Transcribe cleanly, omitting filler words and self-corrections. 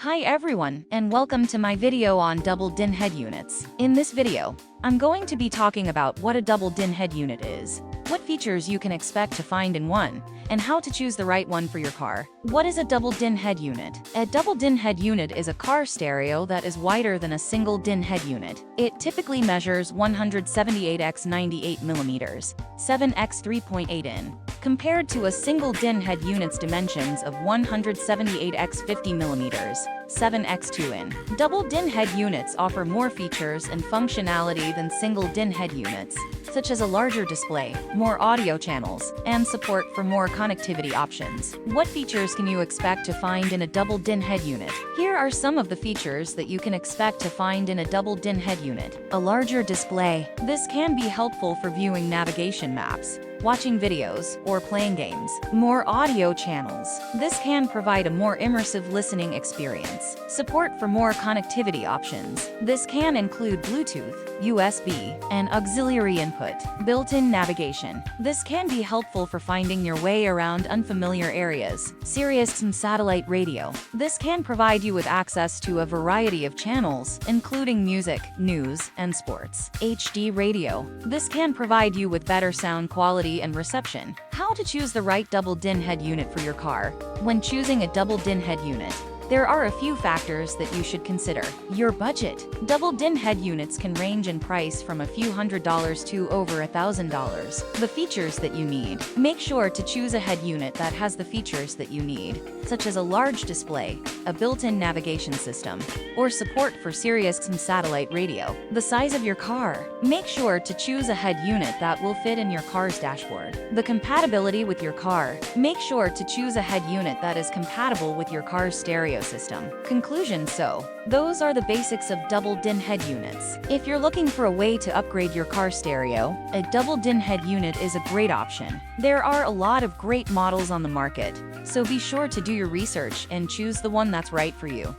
Hi everyone, and welcome to my video on double DIN head units. In this video, I'm going to be talking about what a double DIN head unit is, what features you can expect to find in one, and how to choose the right one for your car. What is a double DIN head unit? A double DIN head unit is a car stereo that is wider than a single DIN head unit. It typically measures 178 x 98 mm, 7 x 3.8 in, compared to a single DIN head unit's dimensions of 178 x 50 mm, 7 x 2 in. Double DIN head units offer more features and functionality than single DIN head units, such as a larger display, more audio channels, and support for more connectivity options. What features can you expect to find in a double DIN head unit? Here are some of the features that you can expect to find in a double DIN head unit. A larger display. This can be helpful for viewing navigation maps, watching videos, or playing games. More audio channels. This can provide a more immersive listening experience. Support for more connectivity options. This can include Bluetooth, USB, and auxiliary input. Built-in navigation. This can be helpful for finding your way around unfamiliar areas. Sirius and satellite radio. This can provide you with access to a variety of channels, including music, news, and sports. HD radio. This can provide you with better sound quality and reception. How to choose the right double DIN head unit for your car? When choosing a double DIN head unit, there are a few factors that you should consider. Your budget. Double DIN head units can range in price from a few $100s to over $1,000. The features that you need. Make sure to choose a head unit that has the features that you need, such as a large display, a built-in navigation system, or support for Sirius and satellite radio. The size of your car. Make sure to choose a head unit that will fit in your car's dashboard. The compatibility with your car. Make sure to choose a head unit that is compatible with your car's stereo system. Conclusion. So, those are the basics of double DIN head units. If you're looking for a way to upgrade your car stereo, a double DIN head unit is a great option. There are a lot of great models on the market, so be sure to do your research and choose the one that's right for you.